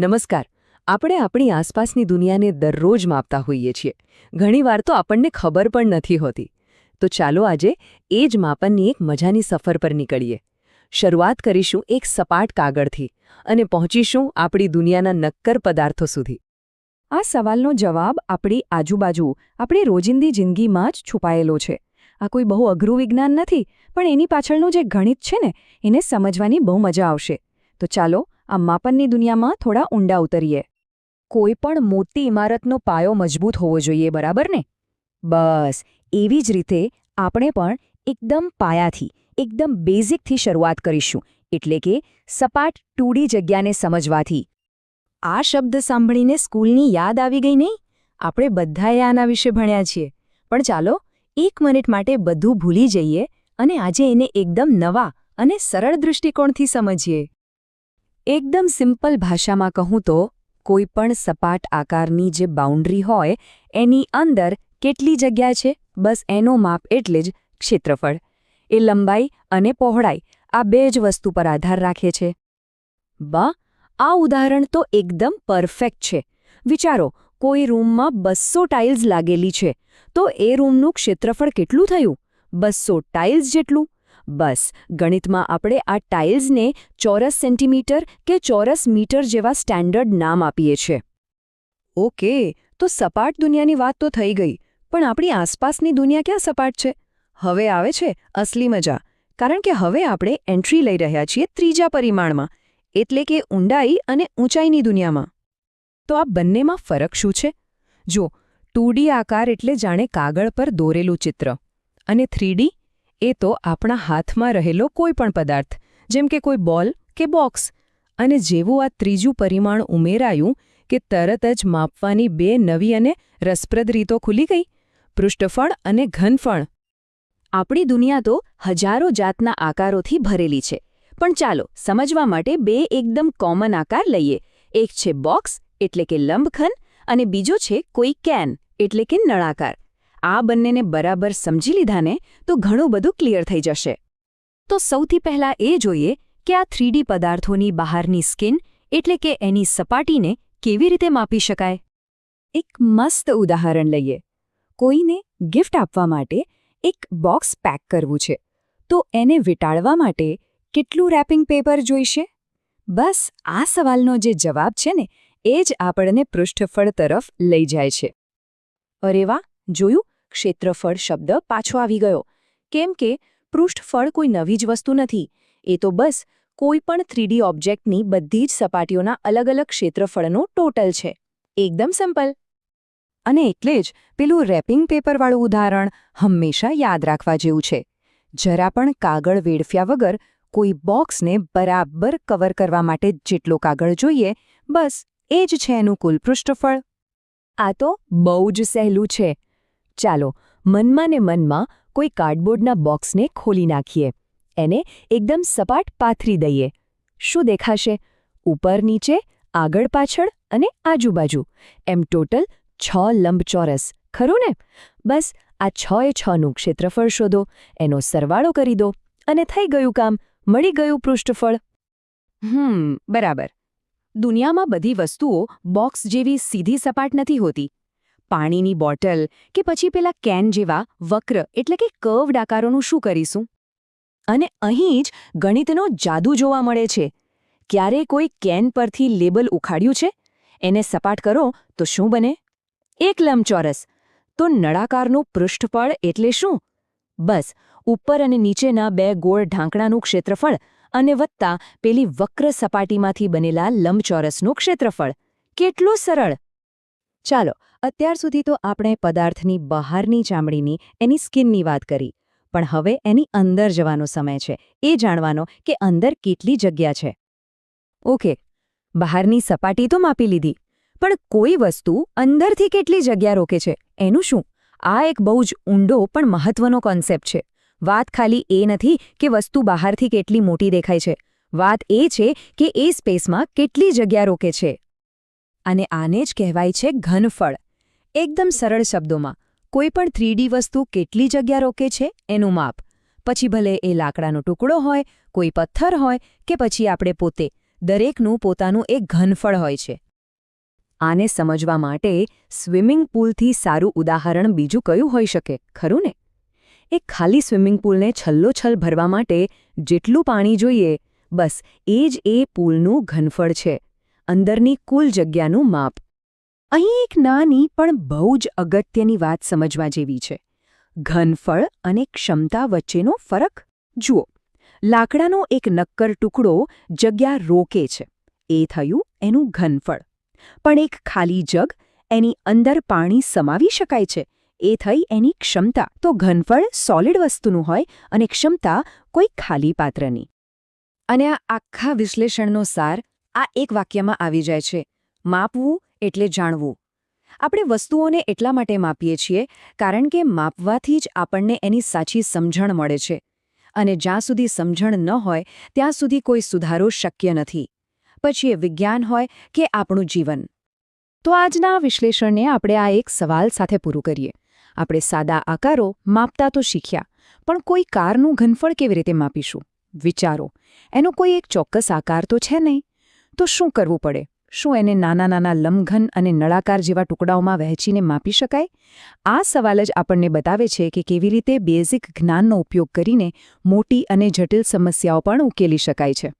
નમસ્કાર. આપણે આપણી આસપાસની દુનિયાને દરરોજ માપતા હોઈએ છીએ. ઘણીવાર તો આપણને ખબર પણ નથી હોતી. તો ચાલો આજે એ જ માપનની એક મજાની સફર પર નીકળીએ. શરૂઆત કરીશું એક સપાટ કાગળથી અને પહોંચીશું આપણી દુનિયાના નક્કર પદાર્થો સુધી. આ સવાલનો જવાબ આપણી આજુબાજુ, આપણી રોજિંદી જિંદગીમાં જ છુપાયેલો છે. આ કોઈ બહુ અઘરું વિજ્ઞાન નથી, પણ એની પાછળનું જે ગણિત છે ને, એને સમજવાની બહુ મજા આવશે. તો ચાલો આ માપનની દુનિયામાં થોડા ઊંડા ઉતરીએ. કોઈ પણ મોટી ઇમારતનો પાયો મજબૂત હોવો જોઈએ, બરાબર ને? બસ એવી જ રીતે આપણે પણ એકદમ પાયાથી, એકદમ બેઝિકથી શરૂઆત કરીશું, એટલે કે સપાટ 2D જગ્યાને સમજવાથી. આ શબ્દ સાંભળીને સ્કૂલની યાદ આવી ગઈ નહીં? આપણે બધાએ આના વિશે ભણ્યા છીએ. પણ ચાલો 1 મિનિટ માટે બધું ભૂલી જઈએ અને આજે એને એકદમ નવા અને સરળ દૃષ્ટિકોણથી સમજીએ. એકદમ સિમ્પલ ભાષામાં કહું તો, કોઈ પણ સપાટ આકારની જે બાઉન્ડ્રી હોય એની અંદર કેટલી જગ્યા છે, બસ એનો માપ એટલે જ ક્ષેત્રફળ. એ લંબાઈ અને પહોળાઈ આ બે જ વસ્તુ પર આધાર રાખે છે. આ ઉદાહરણ તો એકદમ પરફેક્ટ છે. વિચારો, કોઈ રૂમમાં 200 ટાઇલ્સ લાગેલી છે, તો એ રૂમનું ક્ષેત્રફળ કેટલું થયું? 200 ટાઇલ્સ જેટલું. બસ ગણિતમાં આપણે આ ટાઇલ્સને ચોરસ સેન્ટીમીટર કે ચોરસ મીટર જેવા સ્ટેન્ડર્ડ નામ આપીએ છીએ. ઓકે, તો સપાટ દુનિયાની વાત તો થઈ ગઈ, પણ આપણી આસપાસની દુનિયા ક્યાં સપાટ છે? હવે આવે છે અસલી મજા, કારણ કે હવે આપણે એન્ટ્રી લઈ રહ્યા છીએ ત્રીજા પરિમાણમાં, એટલે કે ઊંડાઈ અને ઊંચાઈની દુનિયામાં. તો આ બંનેમાં ફરક શું છે? જો 2D આકાર એટલે જાણે કાગળ પર દોરેલું ચિત્ર, અને 3D એ તો આપણા હાથમાં રહેલો કોઈ પણ પદાર્થ, જેમ કે કોઈ બોલ કે બોક્સ. અને જેવું આ ત્રીજું પરિમાણ ઉમેરાયું કે તરત જ માપવાની બે નવી અને રસપ્રદ રીતો ખુલી ગઈ: પૃષ્ઠફળ અને ઘનફળ. આપણી દુનિયા તો હજારો જાતના આકારોથી ભરેલી છે, પણ ચાલો સમજવા માટે બે એકદમ કોમન આકાર લઈએ. એક છે બોક્સ એટલે કે લંબખંડ, અને બીજો છે કોઈ કેન એટલે કે નળાકાર. આ બંનેને બરાબર સમજી લીધાને તો ઘણું બધું ક્લિયર થઈ જશે. તો સૌથી પહેલાં એ જોઈએ કે આ 3D પદાર્થોની બહારની સ્કિન એટલે કે એની સપાટીને કેવી રીતે માપી શકાય. એક મસ્ત ઉદાહરણ લઈએ. કોઈને ગિફ્ટ આપવા માટે એક બોક્સ પેક કરવું છે, તો એને વીંટાળવા માટે કેટલું રેપિંગ પેપર જોઈશે? બસ આ સવાલનો જે જવાબ છે ને, એ જ આપણને પૃષ્ઠફળ તરફ લઈ જાય છે. અરે વાહ, જોયું? ક્ષેત્રફળ શબ્દ પાછો આવી ગયો. કેમ કે પૃષ્ઠફળ કોઈ નવી જ વસ્તુ નથી. એ તો બસ કોઈ પણ 3D ઓબ્જેક્ટની બધી જ સપાટીઓના અલગ અલગ ક્ષેત્રફળનો ટોટલ છે. એકદમ સિમ્પલ. અને એટલે જ પેલું રેપિંગ પેપરવાળું ઉદાહરણ હંમેશા યાદ રાખવા જેવું છે. જરા પણ કાગળ વેડફ્યા વગર કોઈ બોક્સને બરાબર કવર કરવા માટે જેટલો કાગળ જોઈએ, બસ એ જ છે એનું કુલ પૃષ્ઠફળ. આ તો બહુ જ સહેલું છે. ચાલો મનમાં ને મનમાં કોઈ કાર્ડબોર્ડના બોક્સને ખોલી નાખીએ. એને એકદમ સપાટ પાથરી દઈએ. શું દેખાશે? ઉપર નીચે, આગળ પાછળ અને આજુબાજુ, એમ ટોટલ 6 લંબચોરસ, ખરું ને? બસ આ 6 ક્ષેત્રફળ શોધો, એનો સરવાળો કરી દો અને થઈ ગયું કામ, મળી ગયું પૃષ્ઠફળ. બરાબર. દુનિયામાં બધી વસ્તુઓ બોક્સ જેવી સીધી સપાટ નથી હોતી. પાણીની બોટલ કે પછી પેલા કેન જેવા વક્ર એટલે કે કર્વડ આકારોનું શું કરીશું? અને અહીં જ ગણિતનો જાદુ જોવા મળે છે. ક્યારે કોઈ કેન પરથી લેબલ ઉખાડ્યું છે? એને સપાટ કરો તો શું બને? એક લંબચોરસ. તો નળાકારનું પૃષ્ઠફળ એટલે શું? બસ ઉપર અને નીચેના બે ગોળ ઢાંકણાનું ક્ષેત્રફળ અને વત્તા પેલી વક્ર સપાટીમાંથી બનેલા લંબચોરસનું ક્ષેત્રફળ. કેટલું સરળ! ચાલો, અત્યાર સુધી તો આપણે પદાર્થની બહારની ચામડીની, એની સ્કિનની વાત કરી, પણ હવે એની અંદર જવાનો સમય છે, એ જાણવાનો કે અંદર કેટલી જગ્યા છે. ઓકે, બહારની સપાટી તો માપી લીધી, પણ કોઈ વસ્તુ અંદરથી કેટલી જગ્યા રોકે છે એનું શું? આ એક બહુ જ ઊંડો પણ મહત્વનો કોન્સેપ્ટ છે. વાત ખાલી એ નથી કે વસ્તુ બહારથી કેટલી મોટી દેખાય છે. વાત એ છે કે એ સ્પેસમાં કેટલી જગ્યા રોકે છે. અને આને જ કહેવાય છે ઘનફળ. એકદમ સરળ શબ્દોમાં, કોઈ પણ 3D વસ્તુ કેટલી જગ્યા રોકે છે એનું માપ. પછી ભલે એ લાકડાનો ટુકડો હોય, કોઈ પથ્થર હોય કે પછી આપણે પોતે, દરેકનું પોતાનું એક ઘનફળ હોય છે. આને સમજવા માટે સ્વિમિંગ પૂલથી સારું ઉદાહરણ બીજું કયું હોઈ શકે, ખરું ને? એક ખાલી સ્વિમિંગ પૂલને છલ્લોછલ ભરવા માટે જેટલું પાણી જોઈએ, બસ એ જ એ પૂલનું ઘનફળ છે, અંદરની કુલ જગ્યાનું માપ. અહીં એક નાની પણ બહુ જ અગત્યની વાત સમજવા જેવી છે. ઘનફળ અને ક્ષમતા વચ્ચેનો ફરક જુઓ. લાકડાનો એક નક્કર ટુકડો જગ્યા રોકે છે, એ થયું એનું ઘનફળ. પણ એક ખાલી જગ, એની અંદર પાણી સમાવી શકાય છે, એ થઈ એની ક્ષમતા. તો ઘનફળ સોલિડ વસ્તુનું હોય અને ક્ષમતા કોઈ ખાલી પાત્રની. અને આ આખા વિશ્લેષણનો સાર આ એક વાક્યમાં આવી જાય છે: માપવું એટલે જાણવું. આપણે વસ્તુઓને એટલા માટે માપીએ છીએ કારણ કે માપવાથી જ આપણને એની સાચી સમજણ મળે છે. અને જ્યાં સુધી સમજણ ન હોય ત્યાં સુધી કોઈ સુધારો શક્ય નથી, પછી એ વિજ્ઞાન હોય કે આપણું જીવન. તો આજના વિશ્લેષણને આપણે આ એક સવાલ સાથે પૂરું કરીએ. આપણે સાદા આકારો માપતા તો શીખ્યા, પણ કોઈ કારનું ઘનફળ કેવી રીતે માપીશું? વિચારો, એનો કોઈ એક ચોક્કસ આકાર તો છે નહીં. તો શું કરવું પડે? શું એને નાના નાના લંબઘન અને નળાકાર જેવા ટુકડાઓમાં વહેંચીને માપી શકાય? આ સવાલ જ આપણને બતાવે છે કે કેવી રીતે બેઝિક જ્ઞાનનો ઉપયોગ કરીને મોટી અને જટિલ સમસ્યાઓ પણ ઉકેલી શકાય છે.